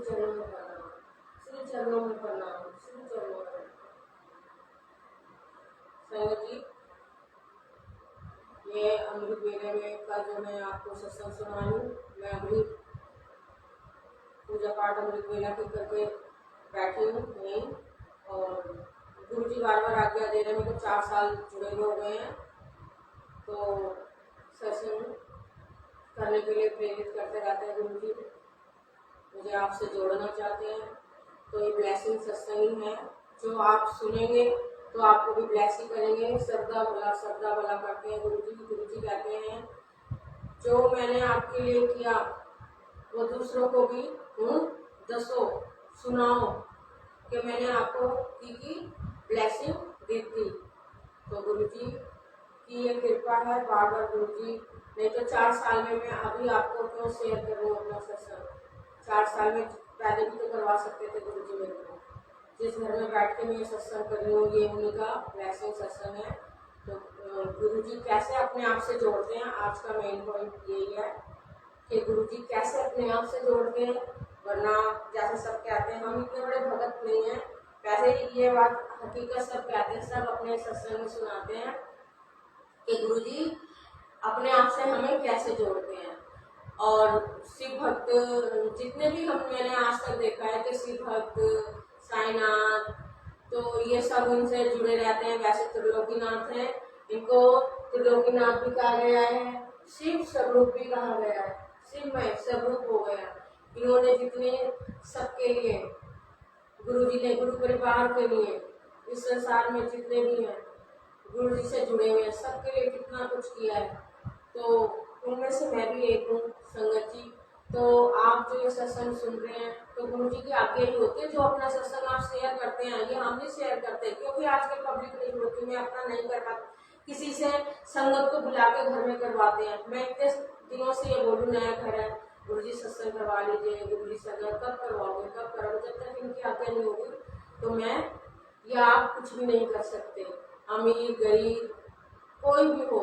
चरणों में प्रणाम, श्री चरणों में प्रणाम, श्री चरणों में। संगत जी, ये अमृत वेले में का जो मैं आपको सत्संग सुना हूँ, मैं अभी पूजा पाठ अमृत वेला की करके बैठी हूँ यहीं, और गुरु जी बार बार आज्ञा दे रहे हैं। मेरे को 4 साल जुड़े हुए हो गए हैं, तो सत्संग करने के लिए प्रेरित करते रहते हैं गुरु जी, मुझे आपसे जोड़ना चाहते हैं। तो ये ब्लेसिंग सत्संग ही है, जो आप सुनेंगे तो आपको भी ब्लेस ही करेंगे। श्रद्धा भला करते हैं गुरु जी। गुरु जी कहते हैं जो मैंने आपके लिए किया वो दूसरों को भी दसो सुनाओ कि मैंने आपको की ब्लेसिंग दी थी। तो गुरु जी की ये कृपा है, बार बार गुरु जी, नहीं तो 4 साल में मैं अभी आपको क्यों शेयर करूँ अपना सत्संग। 4 साल में पहले भी तो करवा सकते थे गुरु जी मेरे को। जिस घर में बैठ के मैं ये सत्संग कर रही हूँ, ये उन्हीं का ब्लेसिंग सत्संग है। तो गुरु जी कैसे अपने आप से जोड़ते हैं, आज का मेन पॉइंट यही है कि गुरु जी कैसे अपने आप से जोड़ते हैं। वरना जैसे सब कहते हैं, हम इतने बड़े भगत नहीं हैं, वैसे ही ये बात हकीकत सब कहते हैं, सब अपने सत्संग में सुनाते हैं कि गुरु जी अपने आप से हमें कैसे जोड़ते हैं। और शिव भक्त जितने भी मैंने आज तक देखा है कि शिव भक्त, साईनाथ, तो ये सब उनसे जुड़े रहते हैं। वैसे त्रिलोकीनाथ है, इनको त्रिलोकीनाथ भी कहा गया है, शिव स्वरूप भी कहा गया है, शिव में स्वरूप हो गया। इन्होंने जितने सबके लिए गुरु जी ने, गुरु परिवार के लिए, इस संसार में जितने भी हैं गुरु जी से जुड़े हुए हैं, सबके लिए कितना कुछ किया है। तो उनमें से मैं भी एक हूँ संगत जी। तो आप जो ये सत्संग सुन रहे हैं, तो गुरु जी की आज्ञा ही होती है। जो अपना सत्संग आप शेयर करते हैं, ये हम भी शेयर करते हैं, क्योंकि आजकल पब्लिक नहीं होती, मैं अपना नहीं कर पाती, किसी से संगत को बुला के घर में करवाते हैं। मैं इतने दिनों से ये बोलूँ, नया घर है, गुरु जी सत्संग करवा लीजिए, गुरु जी संगत कब करवाओगे, कब करोगे। जब तक इनकी आज्ञा नहीं होगी तो मैं या आप कुछ भी नहीं कर सकते। अमीर गरीब कोई भी हो,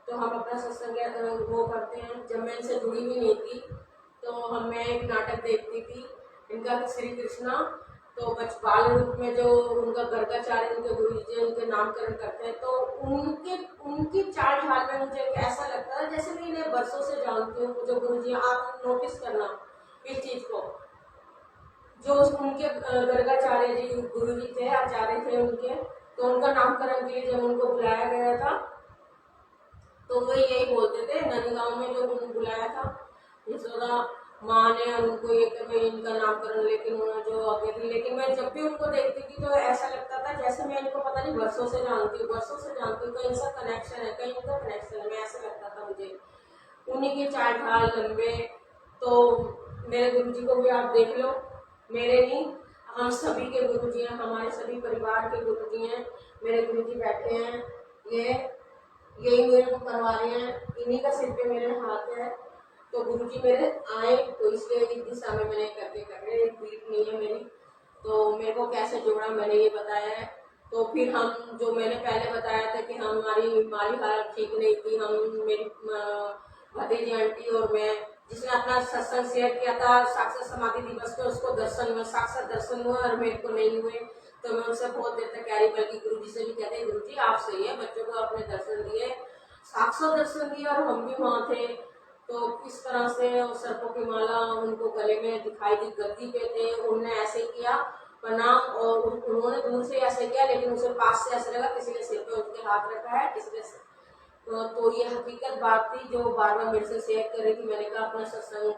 तो हम अपना सत्संग वो करते हैं। जब मैं इनसे जुड़ी भी नहीं थी तो मैं एक नाटक देखती थी इनका, श्री कृष्णा। तो बाल रूप में जो उनका गर्गाचार्य, उनके गुरु जी उनके नामकरण करते हैं, तो उनकी चाल ढाल में मुझे ऐसा लगता है जैसे मैं इन्हें बरसों से जानती हूँ। जो गुरु जी, आप नोटिस करना इस चीज को, जो उनके गर्गाचार्य जी गुरु जी थे, आचार्य थे उनके, तो उनका नामकरण के लिए जब उनको बुलाया गया था तो वो यही बोलते थे। नंदगांव में जो उन्होंने बुलाया था, यशोदा माँ ने उनको ये कि मैं इनका नामकरण, लेकिन उन्होंने जो आगे थी, लेकिन मैं जब भी उनको देखती थी तो ऐसा लगता था जैसे मैं इनको पता नहीं बरसों से जानती हूँ, कहीं इनका कनेक्शन है, कहीं इनका कनेक्शन है, मैं ऐसा लगता था मुझे। उन्हीं के चाल ढाल लंबे। तो मेरे गुरु जी को भी आप देख लो, मेरे नहीं, हम सभी के गुरु जी हैं, हमारे सभी परिवार के गुरु जी हैं। मेरे गुरु जी बैठे हैं, यही मेरे को करवा रहे हैं, इन्हीं का सिर पे मेरे हाथ है। तो गुरु जी मेरे आए, तो इसलिए इस दिशा में मैंने करके कर रहे, एक पीठ नहीं है मेरी। तो मेरे को कैसे जोड़ा मैंने ये बताया है। तो फिर हम, जो मैंने पहले बताया था कि हमारी माली हालत ठीक नहीं थी, हम, मेरी भतीजी आंटी और मैं, जिसने अपना सत्संग शेयर किया था साक्षात समाधि दिवस पे, उसको दर्शन हुए, साक्षात दर्शन हुए और मेरे को नहीं हुए। तो मैं उनसे बहुत देर तक कह रही, बल्कि गुरु जी से भी कहते हैं गुरु जी आप सही है, बच्चों को अपने दर्शन दिए, साक्षात दर्शन दिया, और हम भी वहाँ थे। तो किस तरह से सर्पों की माला उनको गले में दिखाई दी, गद्दी पे थे, उन्होंने ऐसे किया प्रणाम, और उन्होंने दूर से ऐसे किया, लेकिन उसे पास से ऐसे लगा किसी के सिर पे उनके हाथ रखा है, किसी के। तो ये हकीकत बात थी जो बार बार मेरे से शेयर कर रही थी। मैंने कहा अपना सत्संग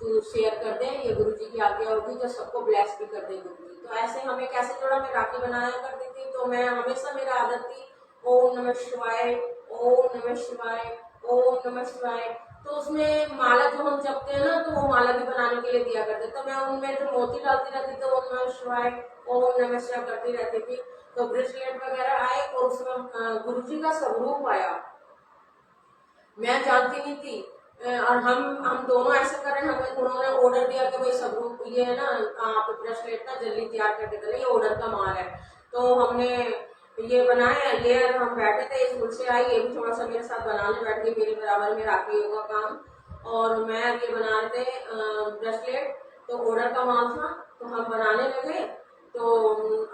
तू शेयर कर दे, ये गुरु जी की आज्ञा होगी तो सबको ब्लेस भी कर दे गुरु जी। तो ऐसे हमें कैसे जोड़ा, मैं राखी बनाया करती थी, तो मैं हमेशा, मेरा आदत थी ओम नमः शिवाय, ओम नमः शिवाय, ओम नमः शिवाय। तो उसमें माला जो हम जपते हैं ना, तो वो माला भी बनाने के लिए दिया करते, तो मैं उनमें जो मोती डालती रहती थी, ओम नमः शिवाय, ओम नमः शिवाय करती रहती थी। तो ब्रेसलेट वगैरह आए और उसमें गुरु जी का स्वरूप आया, मैं जानती नहीं थी। और हम दोनों ऐसे कर रहे हैं, हमें उन्होंने ऑर्डर दिया कि भाई स्वरूप ये है ना, आप ब्रेसलेट ना जल्दी तैयार करके देना, ये ऑर्डर का माल है। तो हमने ये बनाया, ये हम बैठे थे, स्कूल से आई, ये भी थोड़ा सा मेरे साथ बनाने बैठ गई, मेरे बराबर में राखी होगा काम, और मैं ये बना रहे थे ब्रेसलेट। तो ऑर्डर का माल था, तो हम बनाने लगे। तो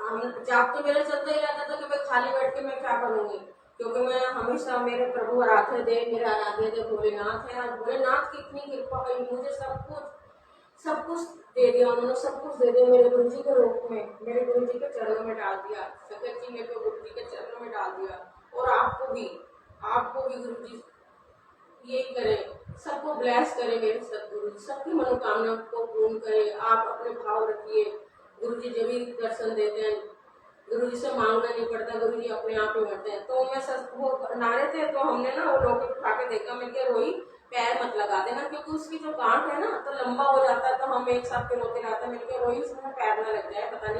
हम जाप तो मेरा चलता ही रहता था कि मैं खाली बैठ के मैं क्या करूंगी, क्योंकि मैं हमेशा मेरे प्रभु आराध्य देव, मेरे आराध्य देव भोलेनाथ है। आज भोलेनाथ की इतनी कृपा हुई, मुझे सब कुछ दे दिया उन्होंने, सब कुछ दे दिया मेरे गुरु जी के रूप में, मेरे गुरु जी के चरणों में डाल दिया। संगत जी मेरे को गुरु जी के चरणों में डाल दिया। और आपको भी गुरु जी ये करे, सबको ब्लेस करे मेरे सदगुरु जी, सबकी मनोकामना को पूर्ण करे। आप अपने भाव रखिए, गुरु जी जब भी दर्शन देते हैं, गुरु जी से मांगना नहीं पड़ता, गुरु जी अपने आप ही करते हैं। तो मैं वो नारे थे, तो हमने ना वो लॉकेट उठा के देखा, मैं क्या रोई पैर मत लगा देना, क्योंकि उसकी जो गांठ है ना तो लंबा हो जाता है, तो हम एक साथ पे रोते रहते हैं। मैंने क्या रोई उसमें पैर ना लग जाए, पता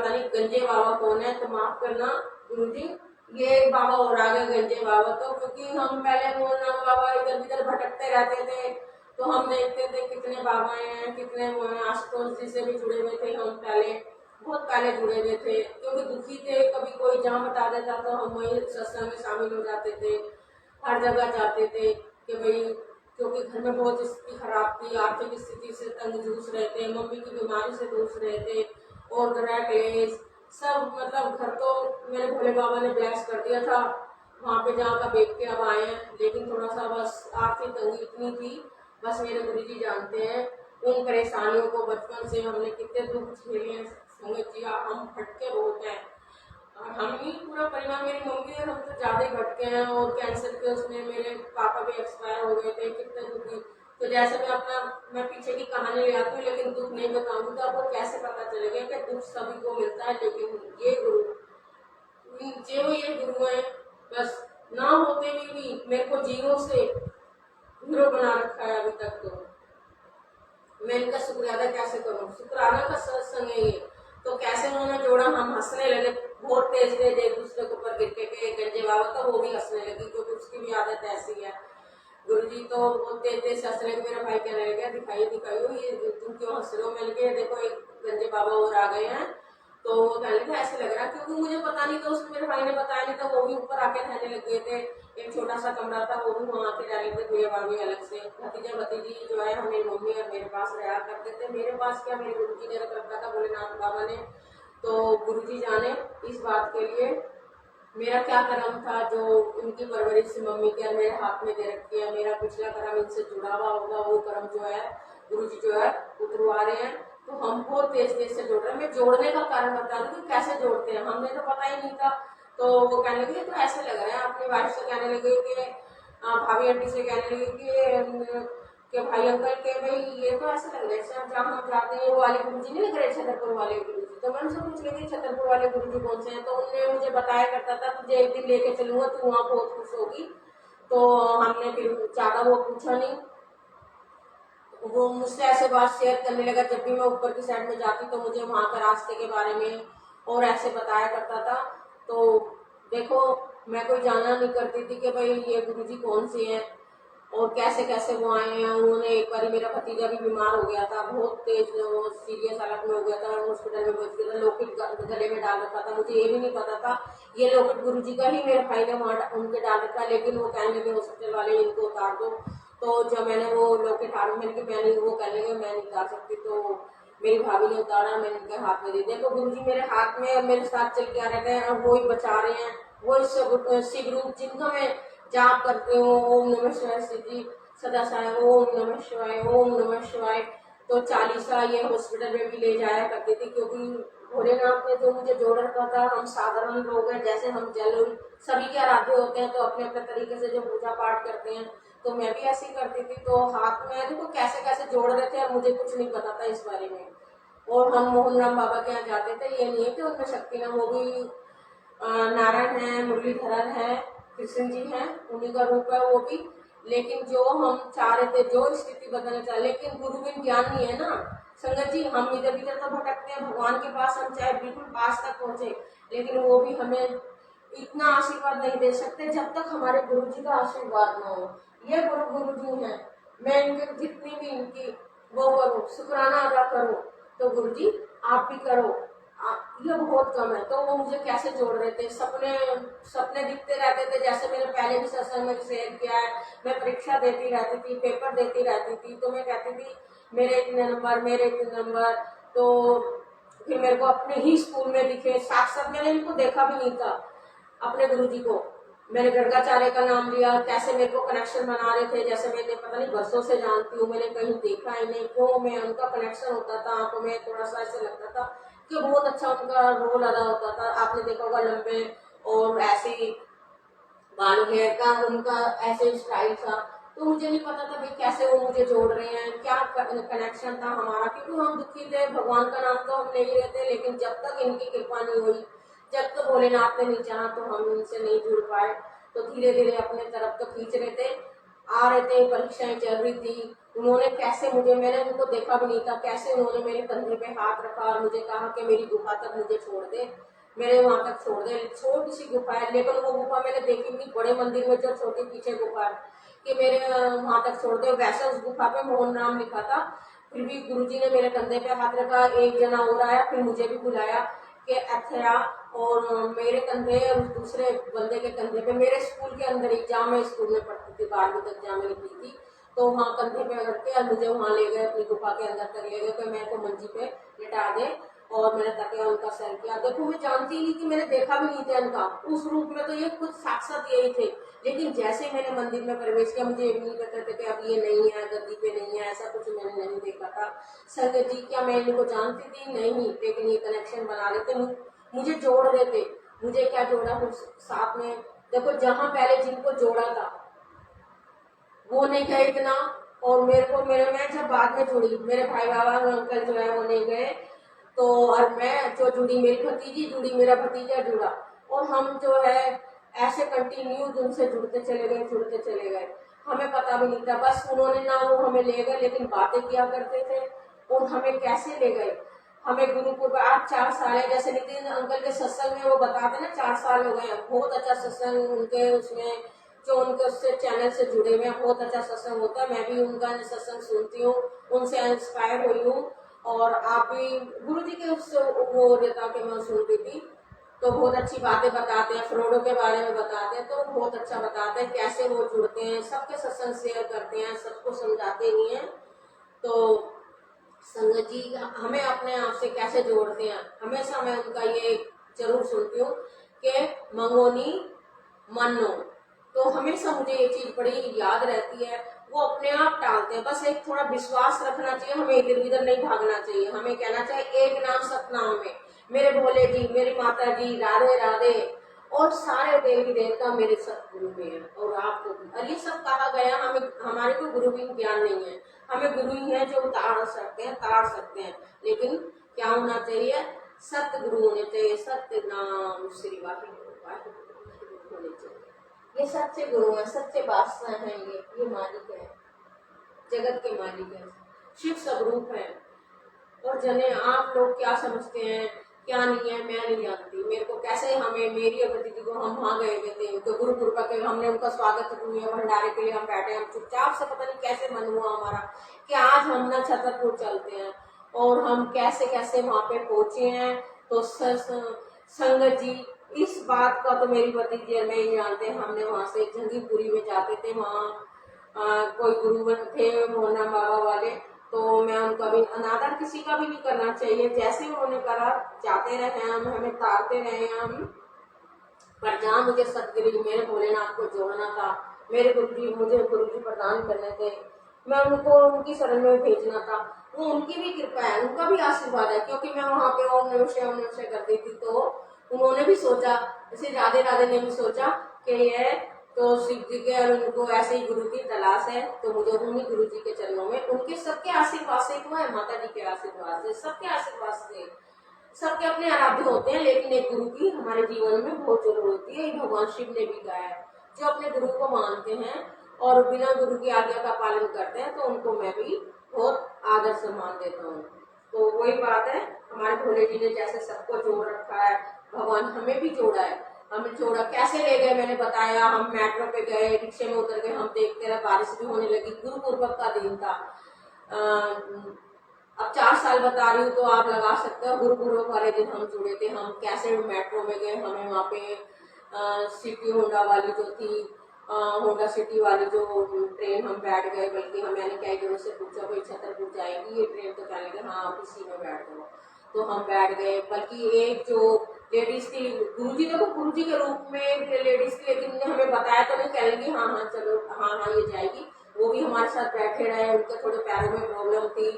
नहीं गंजे बाबा कौन है, तो माफ करना गुरु जी, ये बाबा और आ गए गंजे बाबा। तो क्योंकि हम पहले मोहन बाबा इधर उधर भटकते रहते थे, तो हम देखते थे कितने बाबा हैं, कितने आशुतोष जी से भी जुड़े हुए थे हम, पहले बहुत पहले जुड़े हुए थे, क्योंकि दुखी थे, कभी कोई जहाँ बता देता तो हम वही सत्संग में शामिल हो जाते थे, हर जगह जाते थे कि भाई, क्योंकि घर में बहुत स्थिति खराब थी, आर्थिक स्थिति से तंग जूझ रहे थे, मम्मी की बीमारी से जूझ रहे थे, और ग्रह क्लेश सब, मतलब घर तो मेरे भोले बाबा ने ब्लेस कर दिया था वहाँ पे जहाँ का देख के अब आए हैं। लेकिन थोड़ा सा बस आर्थिक तंगी इतनी थी, बस मेरे गुरु जी जानते हैं उन परेशानियों को। बचपन से हमने कितने दुख झेले हैं संगत जी, हम भटके बहुत हैं, और हम ही पूरा परिवार, मेरी मम्मी और हम तो ज्यादा ही भटके हैं। और कैंसर के उसमें मेरे पापा भी एक्सपायर हो गए थे, कितने दुखी। तो जैसे मैं पीछे की कहानी ले आती हूँ, लेकिन दुख नहीं बताऊंगी, तो आपको कैसे पता चलेगा कि दुख सभी को मिलता है। लेकिन ये गुरु, ये गुरु है, बस ना होते हुए भी मेरे को जीरो से हीरो बना रखा है अभी तक। तो मैं इनका शुक्रियादा कैसे करूँ, शुक्राना का सत्संग है ये। तो कैसे उन्होंने जोड़ा, हम हंसने लगे बहुत तेज तेज एक दूसरे के ऊपर गिर के गंजे बाबा, तो वो भी हंसने लगी, क्योंकि उसकी भी आदत ऐसी है। गुरुजी तो बहुत तेज तेज हंस रहे, मेरा भाई कहने लगा दिखाइए ये तुम क्यों हंस रहे हो। मैंने कहा देखो एक गंजे बाबा और आ गए हैं। तो वो कहने लगा ऐसे लग रहा है, क्योंकि मुझे पता नहीं था, उसमें मेरे भाई ने बताया नहीं था, वो भी ऊपर आके रहने लग गए थे। एक छोटा सा कमरा था, वो भी वहाँ आके रहने लगे, भैया भाभी अलग से। भतीजा भतीजी जो है हमारी मम्मी और मेरे पास रहा करते थे। मेरे पास क्या, मेरे गुरु जी ने रख रखा था भोलेनाथ बाबा ने। तो गुरु जी जाने इस बात के लिए मेरा क्या कर्म था, जो उनकी परवरिश से मम्मी के मेरे हाथ में दे रखी है। मेरा पिछला कर्म इनसे जुड़ा हुआ होगा, वो कर्म जो है गुरुजी जो है उतरवा रहे हैं। तो हम बहुत तेज तेज से जोड़ रहे हैं। मैं जोड़ने का कारण बता दूं कि कैसे जोड़ते हैं, हमने तो पता ही नहीं था। तो वो कहने लगे तो ऐसे लग रहा है, अपनी वाइफ से कहने लगे कि भाभी आंटी से कहने लगे कि भाई अंकल के भाई ये तो ऐसे लग रहा है जहाँ हम जाते हैं वो वाले गुरु जी नहीं लग रहे, छतरपुर वाले गुरु जी। तो मैंने उनसे पूछ लिया कि छतरपुर वाले गुरु जी कौन से हैं। तो उन्होंने मुझे बताया करता था तुझे एक दिन लेके चलूंगा, तू वहाँ बहुत खुश होगी। तो हमने फिर ज्यादा वो पूछा नहीं, वो मुझसे ऐसे बात शेयर करने लगा। जब भी मैं ऊपर की साइड में जाती तो मुझे वहाँ का रास्ते के बारे में और ऐसे बताया करता था। तो देखो मैं कोई जाना नहीं करती थी कि भाई ये गुरुजी कौन से हैं और कैसे कैसे वो आए हैं। उन्होंने एक बार मेरा भतीजा भी बीमार हो गया था, बहुत तेज सीरियस हालत में हो गया था, हॉस्पिटल में पहुंच गया था, लॉकेट गले में डाल रखा था। मुझे ये भी नहीं पता था ये लॉकेट गुरुजी का ही मेरे भाई ने वहाँ उनके डाल रखा, लेकिन वो कहने लगे हॉस्पिटल वाले इनको उतार दो। तो जब मैंने वो लॉकेट हाथ में मैंने वो कहने लगे मैं नहीं उतार सकती, तो मेरी भाभी ने उतारा, मैंने उनके हाथ में दे दिया। तो गुरुजी मेरे हाथ में मेरे साथ चल के आ रहे हैं, वो ही बचा रहे हैं। वो शिव रूप जिनका मैं जाप करते हो, ओम नमः शिवाय सिद्धि सदा साय, ओम नमः शिवाय, ओम नमः शिवाय। तो 40 ये हॉस्पिटल में भी ले जाया करती थी, क्योंकि भोलेनाथ ने जो मुझे जोड़ रखा था। हम साधारण लोग हैं, जैसे हम जल सभी के आराध्य होते हैं, तो अपने अपने तरीके से जो पूजा पाठ करते हैं, तो मैं भी ऐसी करती थी। तो हाथ में देखो कैसे कैसे जोड़ रहे थे, और मुझे कुछ नहीं पता था इस बारे में। और हम मोहन राम बाबा के यहाँ जाते थे, ये नहीं है कि उनमें शक्ति ना, वो भी नारायण है, मुरलीधरन है, कृष्ण जी हैं, उन्हीं का रूप है वो भी। लेकिन जो हम चाह रहे थे, जो स्थिति बदलना चाह, लेकिन गुरु बिन ज्ञान नहीं है ना संगत जी। हम इधर इधर तो भटकते हैं, भगवान के पास हम चाहे बिल्कुल पास तक पहुंचे, लेकिन वो भी हमें इतना आशीर्वाद नहीं दे सकते जब तक हमारे गुरु जी का आशीर्वाद ना हो। ये गुरु जी हैं, मैं इनके जितनी भी इनकी वो करूँ, शुक्राना अदा करूँ। तो गुरु जी आप भी करो, ये बहुत कम है। तो वो मुझे कैसे जोड़ रहे थे, सपने सपने दिखते रहते थे, जैसे मैंने पहले भी सत्संग में शेयर किया है। मैं परीक्षा देती रहती थी, पेपर देती रहती थी, तो मैं कहती थी मेरे इतने नंबर, मेरे इतने नंबर। तो फिर मेरे को अपने ही स्कूल में दिखे, साक्षात मैंने इनको देखा भी नहीं था अपने गुरुजी को। मैंने गर्गाचार्य का नाम लिया, कैसे मेरे को कनेक्शन बना रहे थे, जैसे मैंने पता नहीं वर्षों से जानती हूँ, मैंने कहीं देखा ही नहीं, वो मैं उनका कनेक्शन होता था आंखों में, थोड़ा सा ऐसे लगता था कि बहुत अच्छा उनका रोल अदा होता था। आपने देखा होगा लंबे और ऐसे बाल हेयर का उनका ऐसे स्टाइल था। तो मुझे नहीं पता था भाई कैसे वो मुझे जोड़ रहे हैं, क्या कनेक्शन था हमारा, क्योंकि हम दुखी थे। भगवान का नाम तो हम ले ही रहते, लेकिन जब तक इनकी कृपा नहीं हुई, जब तक भोलेनाथ ने नहीं चाहा, तो हम इनसे नहीं जुड़ पाए। तो धीरे धीरे अपने तरफ तो खींच रहे थे, आ रहे थे, परीक्षाएं चल रही थी। उन्होंने कैसे मुझे, मैंने उनको देखा भी नहीं था, कैसे उन्होंने मेरे कंधे पे हाथ रखा और मुझे कहा कि मेरी गुफा तक मुझे छोड़ दे, मेरे वहां तक छोड़ दे। छोटी सी गुफा है, लेकिन वो गुफा मैंने देखी भी नहीं, बड़े मंदिर में जो छोटी पीछे गुफा है, कि मेरे वहां तक छोड़ दे। वैसे उस गुफा पे मोहन नाम लिखा था, फिर भी गुरुजी ने मेरे कंधे पे हाथ रखा। एक जना और आया, फिर मुझे भी बुलाया कि अथया, और मेरे कंधे और दूसरे बंदे के कंधे पे, मेरे स्कूल के अंदर ही, जहाँ मैं स्कूल में पढ़ती थी 12वीं तक जहाँ मैंने की थी, तो वहाँ कंधे पे रख के मुझे वहां ले गए, अपनी गुफा के अंदर तक ले गए कि मेरे को मंजी पे लिटा दे। और मैंने तकिया उनका सर किया। देखो मैं जानती नहीं थी, मैंने देखा भी नहीं था इनका उस रूप में, तो ये खुद साक्षात यही थे। लेकिन जैसे मैंने मंदिर में प्रवेश किया, मुझे ये भी नहीं पता था कि अब ये नहीं है, गद्दी पे नहीं है, ऐसा कुछ मैंने नहीं देखा था। संगत जी क्या मैं इनको जानती थी? नहीं, लेकिन ये कनेक्शन बना रहे थे, मुझे जोड़ रहे थे। मुझे क्या जोड़ा फिर साथ में, देखो जहां पहले जिनको जोड़ा था वो नहीं गए इतना, और मेरे में जब बाद में जुड़ी, मेरे भाई बाबा अंकल जो है वो नहीं गए, तो और मैं जो जुड़ी, मेरी भतीजी जुड़ी, मेरा भतीजा जुड़ा, और हम जो है ऐसे कंटिन्यू उनसे जुड़ते चले गए, जुड़ते चले गए। हमें पता भी नहीं था, बस उन्होंने ना वो हमें ले गए, लेकिन बातें किया करते थे। और हमें कैसे ले गए, हमें गुरुकुल पर आज 4 साल है, जैसे नितिन अंकल के सत्संग में वो बताते ना 4 साल हो गए, बहुत अच्छा सत्संग उनके उसमें, जो उनके उससे चैनल से जुड़े हुए हैं, बहुत अच्छा सत्संग होता है। मैं भी उनका सत्संग सुनती हूँ, उनसे इंस्पायर हुई हूँ। और आप भी गुरु जी के उससे वो देता कि मैं सुन रही थी, तो बहुत अच्छी बातें बताते हैं, फ्रॉडों के बारे में बताते हैं, तो बहुत अच्छा बताते हैं कैसे वो जुड़ते हैं, सबके सत्संग शेयर करते हैं, सबको समझाते नहीं है। तो संगत जी हमें अपने आप से कैसे जोड़ते हैं, हमेशा मैं उनका ये जरूर सुनती हूँ कि मंगोनी मानो। तो हमेशा मुझे ये चीज बड़ी याद रहती है, वो अपने आप टालते हैं, बस एक थोड़ा विश्वास रखना चाहिए, हमें इधर उधर नहीं भागना चाहिए। हमें कहना चाहिए एक नाम सतनाम में, मेरे भोले जी, मेरी माता जी, राधे राधे, और सारे देवी देवता मेरे सतगुरु में है, और आपको भी। और ये सब कहा गया, हमें हमारे को गुरु भी ज्ञान नहीं है, हमें गुरु ही है जो उतार सकते हैं, तार सकते हैं। लेकिन क्या होना चाहिए? सत्य गुरु होने चाहिए, सत्य नाम श्री वाहिगुरु होने चाहिए। ये सच्चे गुरु है, सच्चे बादशाह हैं, ये मालिक है, जगत के मालिक है, शिव स्वरूप है। और जने आप लोग क्या समझते हैं क्या नहीं है, मैं नहीं जानती। मेरे को कैसे, हमें मेरी अतिथि को हम वहां गए हुए थे, तो गुरु कृपा के हमने उनका स्वागत किया, भंडारे के लिए हम बैठे, हम चुपचाप से, पता नहीं कैसे मन हुआ हमारा कि आज हम ना छतरपुर चलते हैं, और हम कैसे कैसे वहां पे पहुंचे हैं। तो संगत जी इस बात का तो मेरी भतीजी में ही जानते हैं। हमने वहां से जंगीपुरी में जाते थे, वहाँ कोई गुरु थे मोहना बाबा वाले, तो मैं उनका भी अनादर किसी का भी नहीं करना चाहिए, जैसे उन्होंने करा जाते रहे हम, हमें तारते रहे हम। पर जहाँ मुझे सतगिरी मेरे भोलेनाथ को जोड़ना था, मेरे गुरु जी मुझे गुरु जी प्रदान करने थे, मैं उनको उनकी शरण में भेजना था, वो उनकी भी कृपा है, उनका भी आशीर्वाद है। क्योंकि मैं वहां पे ओम नमः करती थी, तो उन्होंने भी सोचा, जैसे राधे राधे ने भी सोचा कि ये तो शिव जी के और उनको ऐसे ही गुरु की तलाश है, तो मुझे उन्हीं गुरु जी के चरणों में, उनके सबके आशीर्वाद से हुआ है, माता जी के आशीर्वाद से, सबके आशीर्वाद से। सबके अपने आराध्य होते हैं, लेकिन एक गुरु की हमारे जीवन में बहुत जरूरत होती है। भगवान शिव ने भी कहा है, जो अपने गुरु को मानते हैं और बिना गुरु की आज्ञा का पालन करते हैं, तो उनको मैं भी बहुत आदर सम्मान देता हूँ। तो वही बात है, हमारे भोले जी ने जैसे सबको जोड़ रखा है, भगवान हमें भी जोड़ा है। हमें जोड़ा कैसे ले गए मैंने बताया, हम मेट्रो पे गए, रिक्शे में उतर गए, हम देखते रहे, बारिश भी होने लगी, गुरु पूर्वक का दिन था। अब 4 साल बता रही हूँ तो आप लगा सकते हो। गुरुपुरब वाले दिन हम जुड़े थे, हम कैसे मेट्रो में गए, हमें वहाँ पे सिटी होंडा वाली जो थी, होंडा सिटी वाली जो ट्रेन, हम बैठ गए। बल्कि मैंने कई जनों से पूछा भाई छतरपुर जाएगी ये ट्रेन, तो कहने लगे हाँ आप इसी में बैठ जाओ। तो हम बैठ गए। बल्कि एक जो लेडीज थी, गुरुजी देखो गुरुजी के रूप में लेडीज थी, लेकिन हमें बताया तो नहीं, कहने लगी हाँ हाँ चलो हाँ हाँ ये जाएगी। वो भी हमारे साथ बैठे रहे, उनके थोड़े पैरों में प्रॉब्लम थी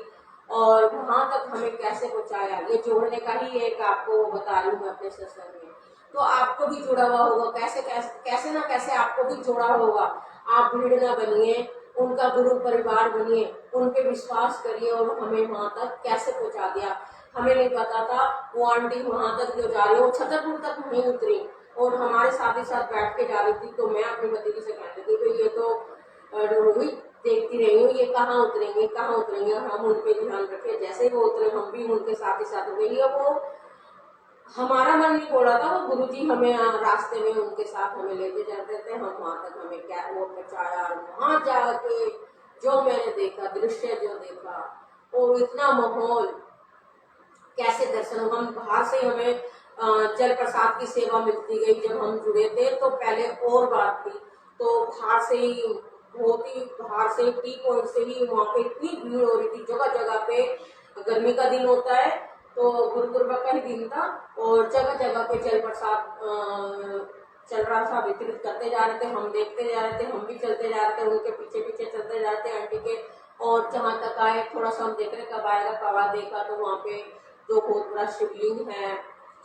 और वहां तक हमें कैसे पहुंचाया, ये जोड़ने का ही एक आपको बता रही हूँ मैं अपने सत्संग में। तो आपको भी जुड़ा हुआ होगा, कैसे कैसे कैसे ना कैसे आपको भी जुड़ा होगा। आप भीड़ ना बनिए, उनका गुरु परिवार बनिए, उन पे विश्वास करिए और हमें वहां तक कैसे पहुंचा दिया। हमें नहीं पता था वो आंटी वहां तक जो जा रही, वो छतरपुर तक नहीं उतरी और हमारे साथ ही साथ बैठ के जा रही थी। तो मैं अपनी भतीजी से कहने लगी तो ये तो रोहित देखती रही हूँ, ये कहाँ उतरेंगे कहाँ उतरेंगे, हम उन पे ध्यान रखें। जैसे ही वो उतरे हम भी उनके साथ ही साथ उतरे। ये वो हमारा मन नहीं बोला था, वो गुरुजी हमें रास्ते में उनके साथ हमें लेके जाते थे। हम वहां तक हमें क्या वो पहुंचाया, वहां जाके जो मैंने देखा, दृश्य जो देखा, वो इतना माहौल, कैसे दर्शन, हम बाहर से हमें जल प्रसाद की सेवा मिलती गई। जब हम जुड़े थे तो पहले और बात थी, तो बाहर से ही बहुत ही बाहर से टी पॉइंट से ही वहाँ पे इतनी भीड़ हो रही थी जगह जगह पे। गर्मी का दिन होता है तो गुरुपुरब का ही दिन था और जगह जगह पे जल प्रसाद चल रहा था, वितरित करते जा रहे थे, हम देखते जा रहे थे, हम भी चलते जा रहे थे, उनके पीछे पीछे चलते जा रहे थे आंटी के। और जहां तक आए थोड़ा सा हम देख रहे कब आएगा कब आ, देखा तो वहाँ पे जो बहुत बड़ा शिवलिंग है,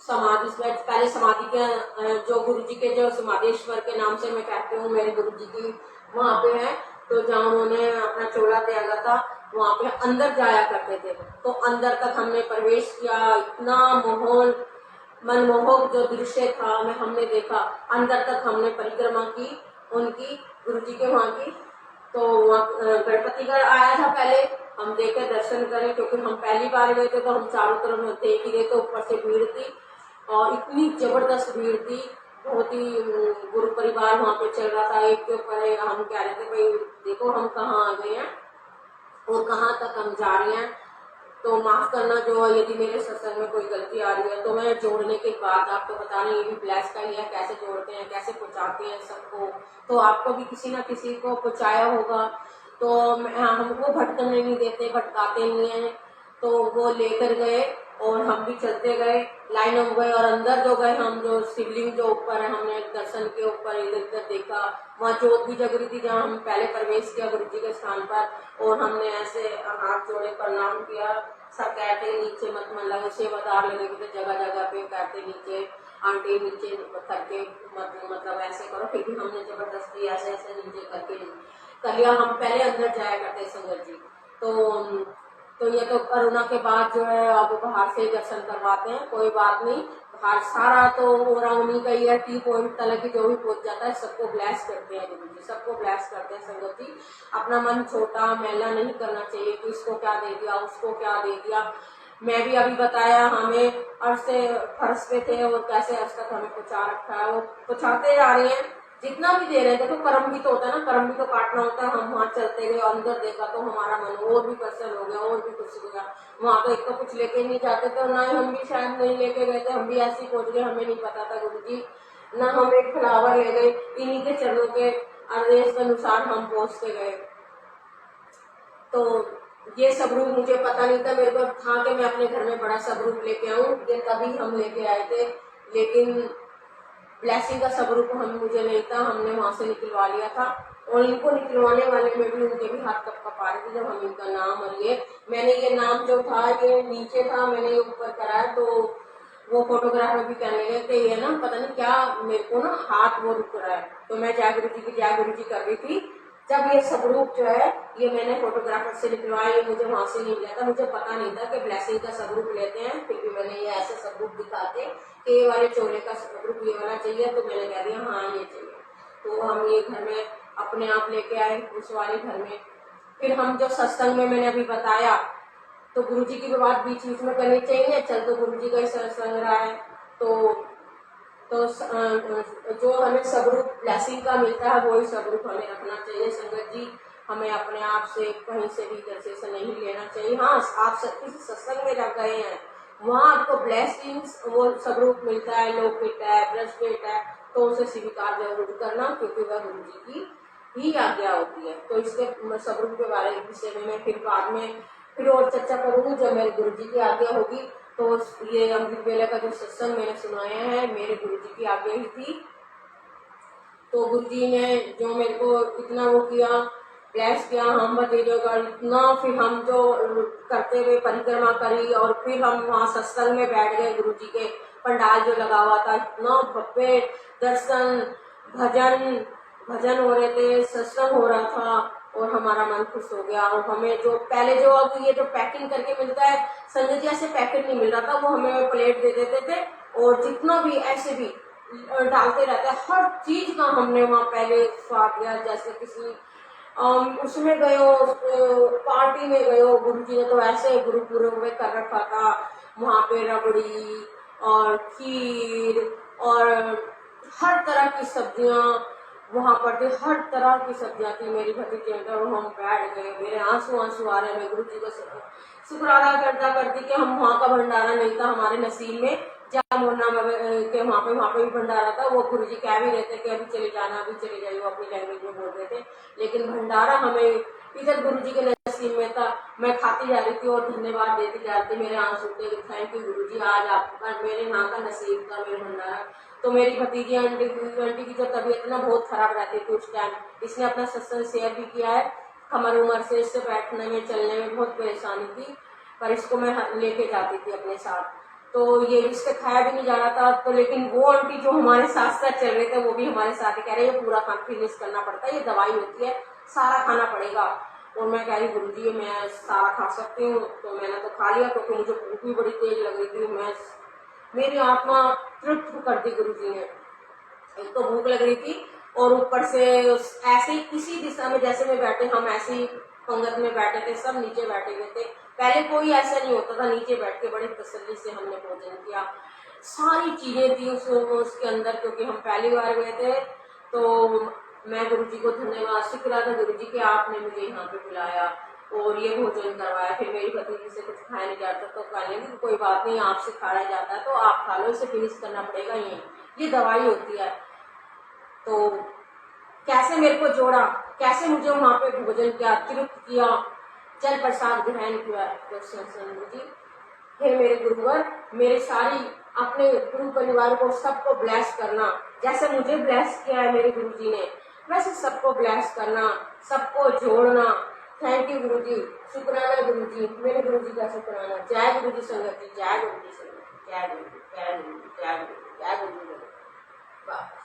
समाधि, पहले समाधि के जो गुरुजी के जो समाधेश्वर के नाम से मैं कहती हूँ मेरे गुरुजी की वहाँ पे है। तो जहाँ उन्होंने अपना चोला त्यागा था वहाँ पे अंदर जाया करते थे, तो अंदर तक हमने प्रवेश किया। इतना माहौल मनमोहक जो दृश्य था मैं हमने देखा, अंदर तक हमने परिक्रमा की उनकी, गुरुजी के वहाँ की। तो वहाँ गणपतिगढ़ आया था पहले, हम देखे दर्शन करें क्योंकि हम पहली बार गए थे तो हम चारों तरफ देख ही रहे थे। ऊपर से भीड़ थी और इतनी जबरदस्त भीड़ थी, बहुत ही गुरु परिवार वहाँ पे चल रहा था एक के ऊपर। हम कह रहे थे भाई देखो हम कहाँ आ गए हैं और कहाँ तक हम जा रहे हैं, तो माफ करना जो यदि मेरे सत्संग में कोई गलती आ रही है। तो मैं जोड़ने के बाद आपको बताना ये भी ब्लेस का ही है, कैसे जोड़ते हैं कैसे पहुंचाते हैं सबको। तो आपको भी किसी ना किसी को पहुंचाया होगा, तो हमको भटकने नहीं देते, भटकाते नहीं है। तो वो लेकर गए और हम भी चलते गए, लाइन में गए और अंदर जो गए हम, जो शिवलिंग जो ऊपर है, हमने दर्शन के ऊपर इधर उधर देखा, वहाँ जोत भी जग रही थी जहाँ हम पहले प्रवेश किया गुरु जी के स्थान पर। और हमने ऐसे हाथ जोड़े प्रणाम किया। सब कहते नीचे मत मतलब सेवादार लगे थे जगह जगह पे, कहते नीचे आंटी नीचे करके मतलब ऐसे करो, फिर भी हमने जबरदस्ती ऐसे ऐसे नीचे करके कर लिया। हम पहले अंदर जाया करते संगत जी। तो ये तो कोरोना के बाद जो है अब बाहर से दर्शन करवाते हैं, कोई बात नहीं। बाहर सारा तो उन्हीं का ही है, टी पॉइंट तक की जो भी पहुंच जाता है सबको ब्लेस करते हैं गुरु जी, सबको ब्लेस करते हैं संगत जी। अपना मन छोटा मैला नहीं करना चाहिए कि इसको क्या दे दिया उसको क्या दे दिया। मैं भी अभी बताया हमें अर्श से फर्श पे थे और कैसे अर्श तक हमें पहुंचा रखा है, वो पहुंचाते जा रहे हैं जितना भी दे रहे हैं। देखो कर्म भी तो होता है ना, कर्म भी तो काटना होता है। हम वहाँ चलते गए अंदर देखा तो हमारा मन और भी प्रसन्न हो गया और भी खुश हो गया। वहाँ तो एक तो कुछ लेके नहीं जाते थे और ना ही हम भी शायद नहीं लेके गए थे, हम भी ऐसे ही पहुंच गए, हमें नहीं पता था गुरु जी। ना हम एक फ्लावर ले गए, इन्हीं के चरणों के आदेश के अनुसार हम पहुंचते गए। तो ये स्वरूप मुझे पता नहीं था, मेरे को था कि मैं अपने घर में बड़ा स्वरूप लेके आऊं, ये तभी हम लेके आए थे। लेकिन ब्लेसिंग का स्वरूप मुझे नहीं था, हमने वहां से निकलवा लिया था। और इनको निकलवाने वाले में भी उनके भी हाथ कप आ रहे थे जब हम इनका नाम, और ये मैंने ये नाम जो था ये नीचे था, मैंने ये ऊपर कराया। तो वो फोटोग्राफर भी कहने लगे कि ये ना पता नहीं क्या मेरे को ना हाथ वो रुक रहा है। तो मैं जय गुरु जी की जय गुरु जी कर रही थी जब ये स्वरूप जो है ये मैंने फोटोग्राफर से निकलवाया। ये मुझे वहां से नहीं मिला था, मुझे पता नहीं था कि ब्लेसिंग का स्वरूप लेते हैं। फिर भी मैंने ये ऐसे स्वरूप दिखाते कि ये वाले चोले का स्वरूप ये वाला चाहिए, तो मैंने कह दिया हाँ ये चाहिए। तो हम ये घर में अपने आप लेके आए उस वाले घर में। फिर हम जो सत्संग में मैंने अभी बताया, तो गुरुजी की बात बीच बीच में करनी चाहिए। चल तो गुरुजी का ही सत्संग रहा है, तो जो हमें स्वरूप ब्लेसिंग का मिलता है वही स्वरूप हमें रखना चाहिए संगत जी। हमें अपने आप से कहीं से भी कंसेशन नहीं लेना चाहिए। हाँ, आप किसी सत्संग में रह गए हैं, वहाँ आपको ब्लेसिंग्स वो स्वरूप मिलता है, लोकेट है, ब्रशपेट है, तो उसे स्वीकार जरूर करना, क्योंकि वह गुरु जी की ही आज्ञा होती है। तो इसके स्वरूप के बारे विषय में मैं फिर बाद में फिर और चर्चा करूंगी जब मेरे गुरु जी की आज्ञा होगी। तो ये अमृत वेला का जो सत्संग मैंने सुनाया है मेरे गुरु जी की आज्ञा ही थी। तो गुरु जी ने जो मेरे को इतना वो किया, ब्लेस किया, हम भतीजों का इतना, फिर हम जो करते हुए परिक्रमा करी और फिर हम वहाँ सत्संग में बैठ गए। गुरु जी के पंडाल जो लगा हुआ था, इतना भव्य दर्शन, भजन भजन हो रहे थे, सत्संग हो रहा था और हमारा मन खुश हो गया। और हमें जो पहले जो अब ये जो पैकिंग करके मिलता है, संजय जी ऐसे पैकेट नहीं मिल रहा था, वो हमें प्लेट दे देते थे और जितना भी ऐसे भी डालते रहते हैं। हर चीज का हमने वहाँ पहले स्वाद लिया। जैसे किसी उसमें गए हो, पार्टी में गए हो, गुरु जी ने तो ऐसे गुरुपुरब में कर रखा था, वहाँ पे रबड़ी और खीर और हर तरह की सब्जियां वहाँ पर थी, हर तरह की सब्जियां थी। मेरी भतीजी अंदर हम बैठ गए, मेरे आंसू आंसू आ रहे। मैं गुरु जी को शुक्राना करती कि हम वहाँ का भंडारा नहीं था हमारे नसीब में, जहाँ मोरना के वहाँ पे भी भंडारा था। वो गुरु जी कह भी रहे थे कि अभी चले जाना, अभी चले जाइए, अपनी लैंग्वेज में बोल रहे थे, लेकिन भंडारा हमें इधर गुरु जी के नसीब में था। मैं खाती जा रही थी और धन्यवाद देती जा रही थी, मेरे आंसू थे, थैंक यू गुरु जी, आज आपका मेरे यहाँ का नसीब था, मेरे भंडारा। तो मेरी भतीजी आंटी की जो तबीयत ना बहुत खराब रहती थी उस टाइम, इसने अपना सत्संग शेयर भी किया है। कमर उम्र से इससे बैठने में चलने में बहुत परेशानी थी, पर इसको मैं लेके जाती थी अपने साथ। तो ये इससे खाया भी नहीं जा रहा था, तो लेकिन वो आंटी जो हमारे साथ साथ चल रहे थे वो भी हमारे साथ ही कह रहे ये पूरा खाना फिनिश करना पड़ता है, ये दवाई होती है, सारा खाना पड़ेगा। और मैं कह रही गुरु जी मैं सारा खा सकती हूँ, तो मैंने तो खा लिया, क्योंकि मुझे भूख भी बड़ी तेज लग रही थी। मेरी आत्मा तृप्त कर दी गुरु जी ने। एक तो भूख लग रही थी और ऊपर से ऐसे ही किसी दिशा में जैसे में बैठे, हम ऐसे ही पंगत में बैठे थे, सब नीचे बैठे हुए थे। पहले कोई ऐसा नहीं होता था, नीचे बैठ के बड़ी तसल्ली से हमने भोजन किया। सारी चीजें थी उसके अंदर, क्योंकि हम पहली बार गए थे। तो मैं गुरु जी को धन्यवाद शुक्र था गुरु जी के आपने मुझे यहाँ पे बुलाया और ये भोजन करवाया। फिर मेरी भतीजी से कुछ खाया नहीं जाता, तो कहने की कोई बात नहीं, आपसे खाया जाता है तो आप खा लो, इसे फिनिश करना पड़ेगा, ये दवाई होती है। तो कैसे मेरे को जोड़ा, कैसे मुझे वहां पे भोजन किया, तृप्त किया, जल प्रसाद ग्रहण किया। जी हे मेरे गुरुवर, मेरे सारी अपने गुरु परिवार को सबको ब्लेस करना, जैसे मुझे ब्लेस किया है मेरे गुरु जी ने, वैसे सबको ब्लेस करना, सबको जोड़ना। थैंक यू गुरु जी, शुक्राना गुरु जी, मेरे गुरु जी का शुक्राना। जय गुरु जी संगत जी, जय गुरु जी संगत, जय गुरु जी, जय गुरु जी, जय गुरु जी, जय गुरु जी।